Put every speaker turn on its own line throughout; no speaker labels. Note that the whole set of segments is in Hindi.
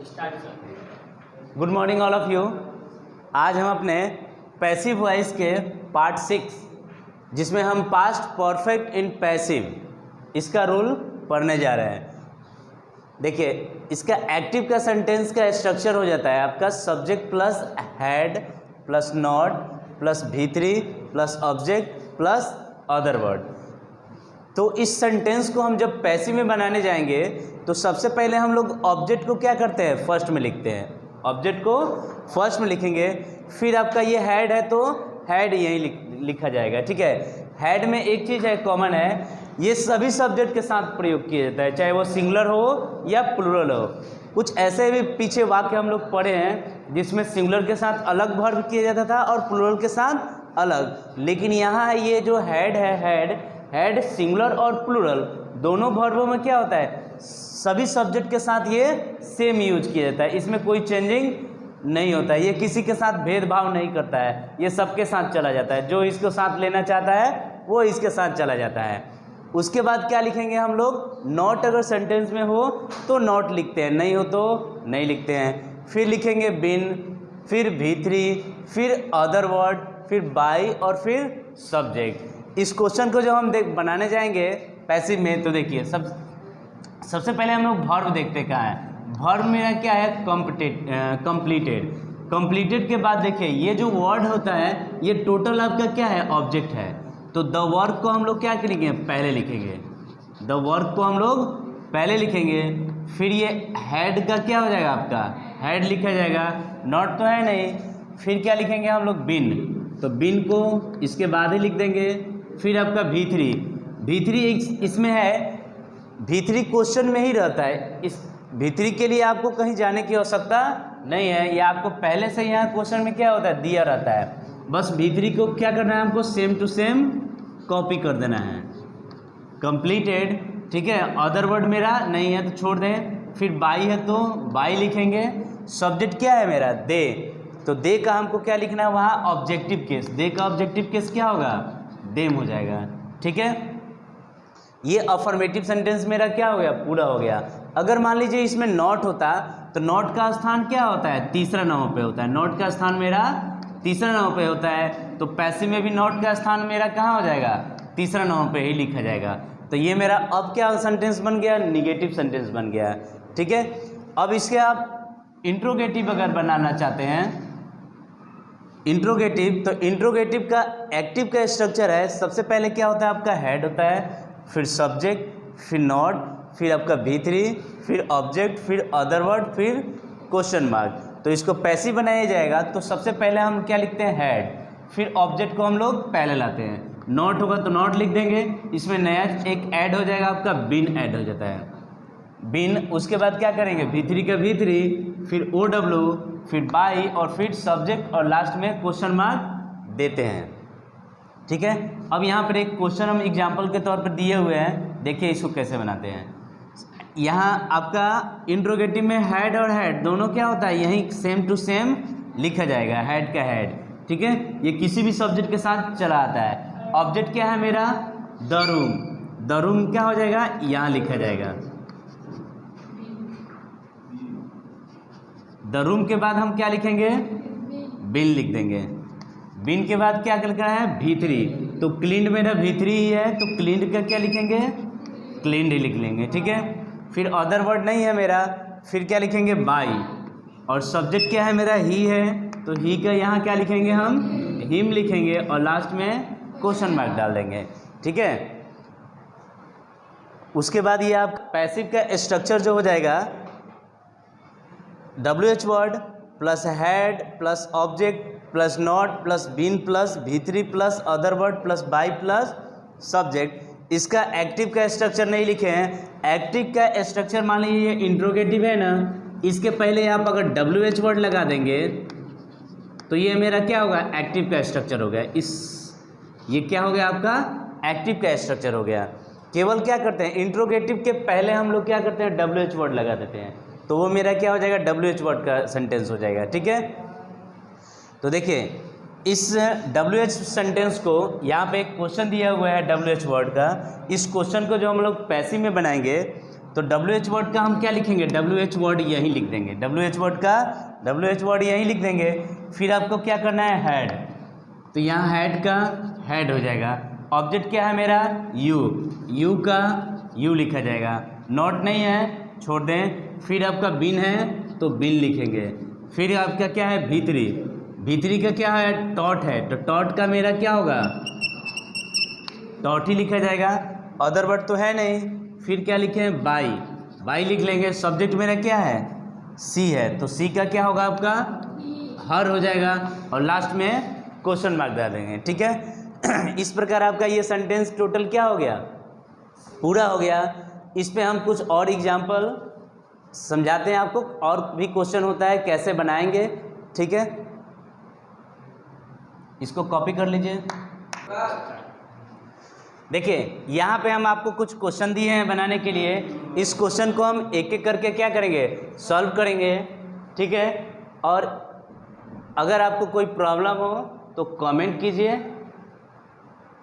Good morning all of you. आज हम अपने पैसिव वॉइस के पार्ट 6 जिसमें हम पास्ट परफेक्ट इन पैसिव इसका रूल पढ़ने जा रहे हैं। देखिए, इसका एक्टिव का सेंटेंस का स्ट्रक्चर हो जाता है आपका subject plus had plus not plus V3 plus object plus other word. तो इस सेंटेंस को हम जब पैसिव में बनाने जाएंगे तो सबसे पहले हम लोग ऑब्जेक्ट को क्या करते हैं, फर्स्ट में लिखते हैं। ऑब्जेक्ट को फर्स्ट में लिखेंगे, फिर आपका ये हैड है तो हैड यहीं लिखा जाएगा। ठीक है, हैड में एक चीज़ है कॉमन है, ये सभी सब्जेक्ट के साथ प्रयोग किया जाता है, चाहे वो सिंगुलर हो या प्लूरल हो। कुछ ऐसे भी पीछे वाक्य हम लोग पढ़े हैं जिसमें सिंगुलर के साथ अलग वर्ब किया जाता था और प्लूरल के साथ अलग, लेकिन यहाँ ये जो हैड है, हैड सिंगुलर और प्लूरल दोनों वर्बों में क्या होता है, सभी सब्जेक्ट के साथ ये सेम यूज किया जाता है, इसमें कोई चेंजिंग नहीं होता है, ये किसी के साथ भेदभाव नहीं करता है, ये सबके साथ चला जाता है। जो इसको साथ लेना चाहता है वो इसके साथ चला जाता है। उसके बाद क्या लिखेंगे हम लोग, नॉट अगर सेंटेंस में हो तो नॉट लिखते हैं, नहीं हो तो नहीं लिखते हैं। फिर लिखेंगे बिन, फिर V3, फिर अदर वर्ड, फिर बाई और फिर सब्जेक्ट। इस क्वेश्चन को जब हम बनाने जाएंगे पैसिव में तो देखिए सबसे पहले हम लोग वर्ब देखते कहाँ है। वर्ब मेरा क्या है, कंप्लीटेड। कंप्लीटेड के बाद देखिए ये जो वर्ड होता है ये टोटल आपका क्या है, ऑब्जेक्ट है। तो द वर्क को हम लोग क्या करेंगे, पहले लिखेंगे। द वर्क को हम लोग पहले लिखेंगे। फिर ये हैड का क्या हो जाएगा, आपका हैड लिखा जाएगा, नॉट तो है नहीं। फिर क्या लिखेंगे हम लोग, बिन, तो बिन को इसके बाद ही लिख देंगे। फिर आपका V3 इसमें है, V3 क्वेश्चन में ही रहता है। इस V3 के लिए आपको कहीं जाने की आवश्यकता नहीं है, ये आपको पहले से यहाँ क्वेश्चन में क्या होता है, दिया रहता है। बस V3 को क्या करना है, हमको सेम टू सेम कॉपी कर देना है। कंप्लीटेड, ठीक है। अदर वर्ड मेरा नहीं है तो छोड़ दें। फिर बाई है तो बाई लिखेंगे। सब्जेक्ट क्या है मेरा, दे, तो दे का हमको क्या लिखना है वहाँ, ऑब्जेक्टिव केस। दे का ऑब्जेक्टिव केस क्या होगा, देम हो जाएगा। ठीक है, ये अफर्मेटिव सेंटेंस मेरा क्या हो गया, पूरा हो गया। अगर मान लीजिए इसमें नॉट होता तो नॉट का स्थान क्या होता है, तीसरा नाउन पे होता है। नॉट का स्थान मेरा तीसरा नाउन पे होता है, तो पैसिव में भी नॉट का स्थान मेरा कहाँ हो जाएगा, तीसरा नाउन पे ही लिखा जाएगा। तो ये मेरा अब क्या सेंटेंस बन गया, निगेटिव सेंटेंस बन गया। ठीक है, अब इसके आप इंट्रोगेटिव अगर बनाना चाहते हैं, इंट्रोगेटिव, तो इंट्रोगेटिव का एक्टिव का स्ट्रक्चर है, सबसे पहले क्या होता है, आपका हेड होता है, फिर सब्जेक्ट, फिर नॉट, फिर आपका V3, फिर ऑब्जेक्ट, फिर अदर वर्ड, फिर क्वेश्चन मार्क। तो इसको पैसिव बनाया जाएगा तो सबसे पहले हम क्या लिखते हैं, हेड, फिर ऑब्जेक्ट को हम लोग पहले लाते हैं। नॉट होगा तो नॉट लिख देंगे, इसमें नया एक ऐड हो जाएगा, आपका बिन ऐड हो जाता है, बिन। उसके बाद क्या करेंगे, V3 का V3, फिर OW, फिर बाई और फिर सब्जेक्ट और लास्ट में क्वेश्चन मार्क देते हैं। ठीक है, अब यहाँ पर एक क्वेश्चन हम एग्जाम्पल के तौर पर दिए हुए हैं, देखिए इसको कैसे बनाते हैं। यहाँ आपका इंट्रोगेटिव में हैड और हैड दोनों क्या होता है, यहीं सेम टू सेम लिखा जाएगा, हैड का हैड। ठीक है, ये किसी भी सब्जेक्ट के साथ चला आता है। ऑब्जेक्ट क्या है मेरा, द रूम, द रूम क्या हो जाएगा, यहाँ लिखा जाएगा। द रूम के बाद हम क्या लिखेंगे, बिन लिख देंगे। बिन के बाद क्या लिखना है, V3, तो क्लीन्ड मेरा V3 ही है, तो क्लीन्ड का क्या लिखेंगे, क्लीन्ड ही लिख लेंगे। ठीक है, फिर अदर वर्ड नहीं है मेरा, फिर क्या लिखेंगे, बाई, और सब्जेक्ट क्या है मेरा, ही है, तो ही का यहाँ क्या लिखेंगे, हम हिम लिखेंगे और लास्ट में क्वेश्चन मार्क डाल देंगे। ठीक है, उसके बाद ये आप पैसिव का स्ट्रक्चर जो हो जाएगा, WH word plus had plus object plus not plus been plus V3 plus other word plus by plus subject. इसका एक्टिव का स्ट्रक्चर नहीं लिखे हैं। एक्टिव का स्ट्रक्चर मान लीजिए इंट्रोगेटिव है ना, इसके पहले आप अगर WH वर्ड लगा देंगे तो ये मेरा क्या होगा, एक्टिव का स्ट्रक्चर हो गया। ये क्या हो गया, आपका एक्टिव का स्ट्रक्चर हो गया। केवल क्या करते हैं, इंट्रोगेटिव के पहले हम लोग क्या करते हैं, WH वर्ड लगा देते हैं, तो वो मेरा क्या हो जाएगा, WH वर्ड का सेंटेंस हो जाएगा। ठीक है, तो देखिए इस WH सेंटेंस को, यहाँ पे एक क्वेश्चन दिया हुआ है WH वर्ड का, इस क्वेश्चन को जो हम लोग पैसिव में बनाएंगे तो WH वर्ड का हम क्या लिखेंगे, WH वर्ड यहीं लिख देंगे, WH वर्ड का WH वर्ड यहीं लिख देंगे। फिर आपको क्या करना है, हेड, तो यहाँ हेड का हेड हो जाएगा। ऑब्जेक्ट क्या है मेरा, यू का यू लिखा जाएगा। नॉट नहीं है, छोड़ दें। फिर आपका बिन है तो बिन लिखेंगे। फिर आपका क्या है, भीतरी का क्या है, टॉट है, तो टॉट का मेरा क्या होगा, टॉट ही लिखा जाएगा, अदर वर्ड तो है नहीं। फिर क्या लिखें, बाई लिख लेंगे। सब्जेक्ट मेरा क्या है, सी है, तो सी का क्या होगा आपका, हर हो जाएगा, और लास्ट में क्वेश्चन मार्क डाल देंगे। ठीक है। इस प्रकार आपका ये सेंटेंस टोटल क्या हो गया, पूरा हो गया। इस पे हम कुछ और एग्जाम्पल समझाते हैं आपको, और भी क्वेश्चन होता है कैसे बनाएंगे। ठीक है, इसको कॉपी कर लीजिए। देखिए यहाँ पे हम आपको कुछ क्वेश्चन दिए हैं बनाने के लिए। इस क्वेश्चन को हम एक एक करके क्या करेंगे, सॉल्व करेंगे। ठीक है, और अगर आपको कोई प्रॉब्लम हो तो कमेंट कीजिए।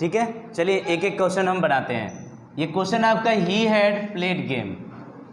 ठीक है, चलिए एक एक क्वेश्चन हम बनाते हैं। ये क्वेश्चन आपका ही हैड प्लेड गेम,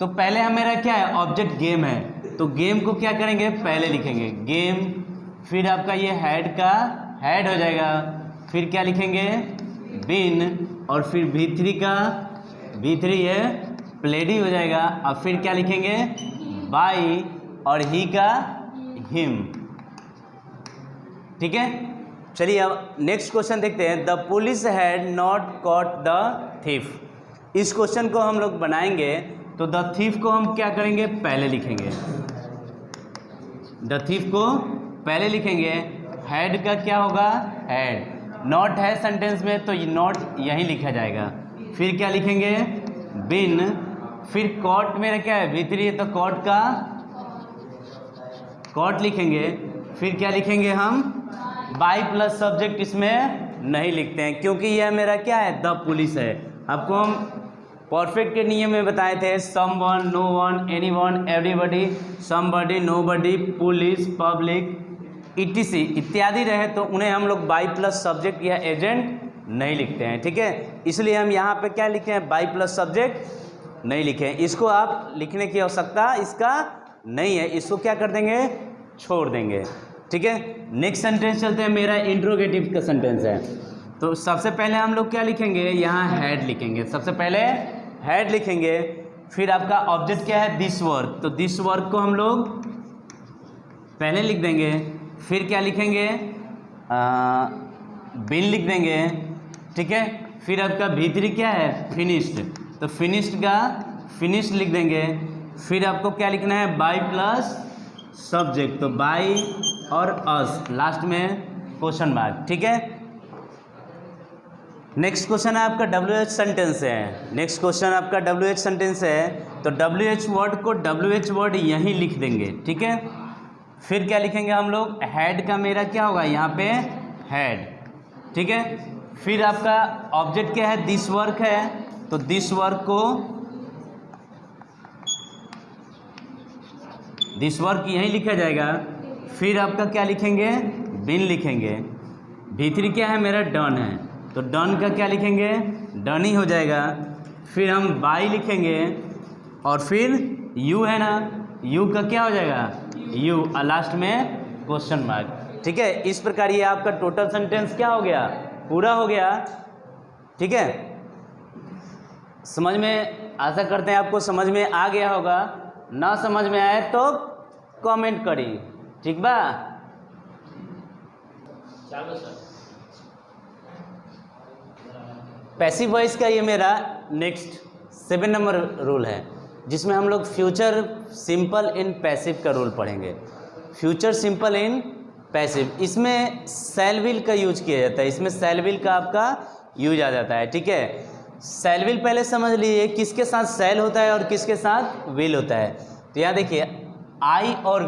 तो पहले हम मेरा क्या है, ऑब्जेक्ट गेम है, तो गेम को क्या करेंगे, पहले लिखेंगे गेम। फिर आपका ये हैड का हैड हो जाएगा। फिर क्या लिखेंगे, बिन, और फिर भीतरी है प्लेड ही हो जाएगा। अब फिर क्या लिखेंगे, बाई, और ही का हिम। ठीक है, चलिए अब नेक्स्ट क्वेश्चन देखते हैं। The police had not caught the thief. इस क्वेश्चन को हम लोग बनाएंगे, तो द थीफ को हम क्या करेंगे, पहले लिखेंगे, द थीफ को पहले लिखेंगे। हैड का क्या होगा, हैड, नॉट है सेंटेंस में तो नॉट यहीं लिखा जाएगा। फिर क्या लिखेंगे, बिन। फिर कॉट मेरा क्या है, भीतरी है, तो कॉट का कॉट लिखेंगे। फिर क्या लिखेंगे हम, बाई प्लस सब्जेक्ट इसमें नहीं लिखते हैं, क्योंकि यह मेरा क्या है, द पुलिस है। आपको हम परफेक्ट के नियम में बताए थे, someone, no one, anyone, everybody, somebody, nobody, police, public, ETC इत्यादि रहे, तो उन्हें हम लोग बाई प्लस सब्जेक्ट या एजेंट नहीं लिखते हैं। ठीक है, इसलिए हम यहाँ पे क्या लिखे हैं, बाई प्लस सब्जेक्ट नहीं लिखे हैं। इसको आप लिखने की आवश्यकता इसका नहीं है, इसको क्या कर देंगे, छोड़ देंगे। ठीक है, नेक्स्ट सेंटेंस चलते हैं। मेरा इंट्रोगेटिव का सेंटेंस है, तो सबसे पहले हम लोग क्या लिखेंगे, यहाँ हैड लिखेंगे। सबसे पहले हैड लिखेंगे। फिर आपका ऑब्जेक्ट क्या है, दिस वर्क, तो दिस वर्क को हम लोग पहले लिख देंगे। फिर क्या लिखेंगे, बिन लिख देंगे। ठीक है, फिर आपका भीतरी क्या है, फिनिश्ड, तो फिनिश्ड का फिनिश्ड लिख देंगे। फिर आपको क्या लिखना है, बाई प्लस सब्जेक्ट, तो बाई और अस, लास्ट में क्वेश्चन मार्क। ठीक है, नेक्स्ट क्वेश्चन है आपका WH सेंटेंस है। नेक्स्ट क्वेश्चन आपका WH सेंटेंस है, तो WH वर्ड को WH वर्ड यहीं लिख देंगे। ठीक है, फिर क्या लिखेंगे हम लोग, हैड का मेरा क्या होगा, यहाँ पे हैड। ठीक है, फिर आपका ऑब्जेक्ट क्या है, दिस वर्क है, तो दिस वर्क को दिस वर्क यहीं लिखा जाएगा। फिर आपका क्या लिखेंगे, बिन लिखेंगे। भीतरी क्या है मेरा, डन है, तो डन का क्या लिखेंगे, डन ही हो जाएगा। फिर हम बाई लिखेंगे, और फिर यू है ना, यू का क्या हो जाएगा, यू, और लास्ट में क्वेश्चन मार्क। ठीक है, इस प्रकार ये आपका टोटल सेंटेंस क्या हो गया, पूरा हो गया। ठीक है, समझ में, आशा करते हैं आपको समझ में आ गया होगा। ना समझ में आए तो कमेंट करिए। ठीक बा, चलो सर। पैसिव वॉइस का ये मेरा नेक्स्ट 7 नंबर रूल है, जिसमें हम लोग फ्यूचर सिंपल इन पैसिव का रूल पढ़ेंगे। फ्यूचर सिंपल इन पैसिव, इसमें शैल विल का यूज किया जाता है, इसमें शैल विल का आपका यूज आ जाता है। ठीक है, शैल विल पहले समझ लीजिए किसके साथ शैल होता है और किसके साथ विल होता है। तो यहाँ देखिए, आई और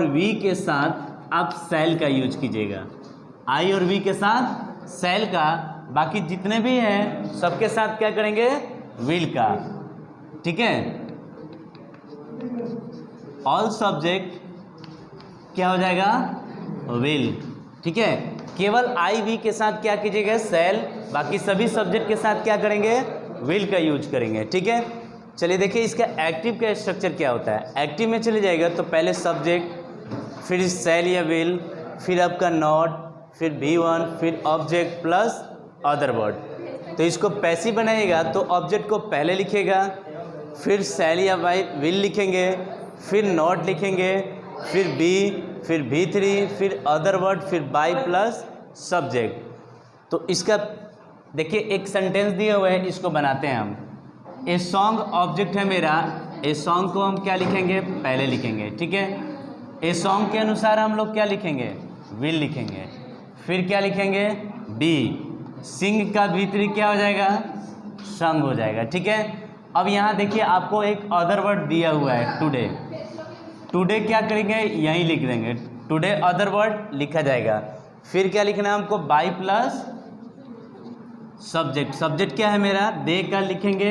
वी के साथ आप शैल का यूज कीजिएगा, आई और वी के साथ शैल का। बाकी जितने भी हैं सबके साथ क्या करेंगे, विल का। ठीक है, ऑल सब्जेक्ट क्या हो जाएगा, विल। ठीक है, केवल आई वी के साथ क्या कीजिएगा, शैल, बाकी सभी सब्जेक्ट के साथ क्या करेंगे, विल का यूज करेंगे। ठीक है, चलिए देखिए इसका एक्टिव का स्ट्रक्चर क्या होता है। एक्टिव में चले जाएगा तो पहले सब्जेक्ट, फिर शैल या विल, फिर आपका नॉट, फिर V1, फिर ऑब्जेक्ट प्लस अदर वर्ड। तो इसको पैसिव बनाइएगा तो ऑब्जेक्ट को पहले लिखेगा, फिर शैल या विल लिखेंगे, फिर नॉट लिखेंगे, फिर बी, फिर V3, फिर अदर वर्ड, फिर बाई प्लस सब्जेक्ट। तो इसका देखिए एक सेंटेंस दिया हुआ है, इसको बनाते हैं हम। ए सॉन्ग ऑब्जेक्ट है मेरा, ए सॉन्ग को हम क्या लिखेंगे, पहले लिखेंगे। ठीक है, ए सॉन्ग के अनुसार हम लोग क्या लिखेंगे, विल लिखेंगे। फिर क्या लिखेंगे, बी, सिंग का V3 क्या हो जाएगा, संग हो जाएगा। ठीक है, अब यहाँ देखिए आपको एक अदर वर्ड दिया हुआ है, टुडे। टुडे क्या करेंगे, यहीं लिख देंगे, टुडे अदर वर्ड लिखा जाएगा। फिर क्या लिखना है हमको, बाई प्लस सब्जेक्ट। सब्जेक्ट क्या है मेरा, दे का लिखेंगे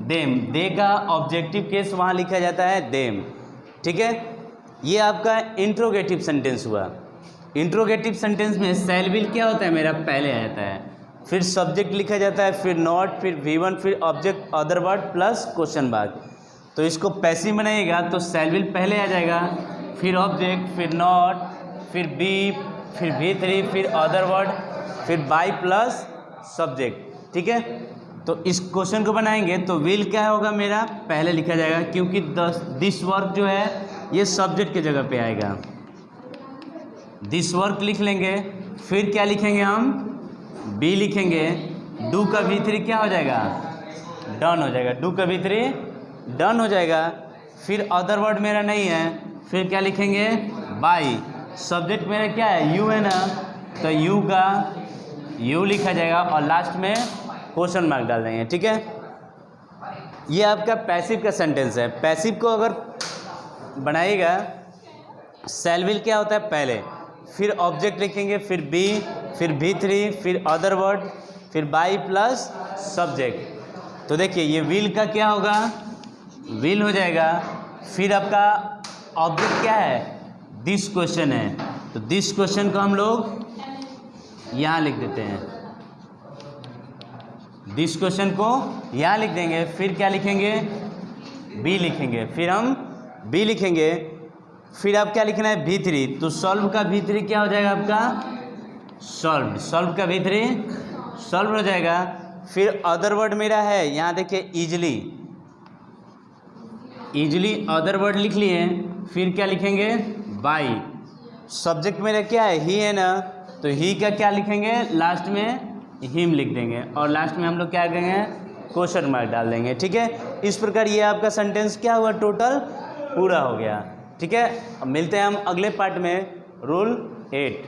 देम, दे का ऑब्जेक्टिव केस वहाँ लिखा जाता है देम। ठीक है, ये आपका इंट्रोगेटिव सेंटेंस हुआ। इंट्रोगेटिव सेंटेंस में शैल विल क्या होता है मेरा, पहले आ जाता है, फिर सब्जेक्ट लिखा जाता है, फिर नॉट, फिर V1, फिर object other word plus question mark. तो इसको पैसिव बनाइएगा तो शैल विल पहले आ जाएगा, फिर ऑब्जेक्ट, फिर नॉट, फिर बी, फिर V3, फिर अदर वर्ड, फिर बाई प्लस सब्जेक्ट। ठीक है, तो इस क्वेश्चन को बनाएंगे तो विल क्या होगा मेरा, पहले लिखा जाएगा, क्योंकि दिस वर्क जो है ये सब्जेक्ट के जगह पे आएगा। दिस वर्क लिख लेंगे, फिर क्या लिखेंगे हम, बी लिखेंगे, डू का V3 क्या हो जाएगा, डन हो जाएगा, डू का V3 डन हो जाएगा। फिर अदर वर्ड मेरा नहीं है, फिर क्या लिखेंगे, बाई, सब्जेक्ट मेरा क्या है, यू है ना, तो यू का यू लिखा जाएगा और लास्ट में क्वेश्चन मार्क डाल देंगे। ठीक है, ये आपका पैसिव का सेंटेंस है। पैसिव को अगर बनाइएगा, शैल विल क्या होता है पहले, फिर ऑब्जेक्ट लिखेंगे, फिर बी, फिर V3, फिर अदर वर्ड, फिर बाई प्लस सब्जेक्ट। तो देखिए ये विल का क्या होगा, विल हो जाएगा। फिर आपका ऑब्जेक्ट क्या है, दिस क्वेश्चन है, तो दिस क्वेश्चन को हम लोग यहाँ लिख देते हैं, दिस क्वेश्चन को यहाँ लिख देंगे। फिर क्या लिखेंगे, बी लिखेंगे, फिर हम बी लिखेंगे। फिर आप क्या लिखना है, V3, तो सॉल्व का V3 क्या हो जाएगा आपका, सॉल्व, सॉल्व का V3 सॉल्व हो जाएगा। फिर अदर वर्ड मेरा है, यहाँ देखिए ईजिली, ईजिली अदर वर्ड लिख लिए। फिर क्या लिखेंगे, बाई, सब्जेक्ट मेरा क्या है, ही है ना, तो ही का क्या लिखेंगे, लास्ट में हिम लिख देंगे और लास्ट में हम लोग क्या करेंगे, क्वेश्चन मार्क डाल देंगे। ठीक है, इस प्रकार ये आपका सेंटेंस क्या हुआ, टोटल पूरा हो गया। ठीक है, अब मिलते हैं हम अगले पार्ट में, रूल 8।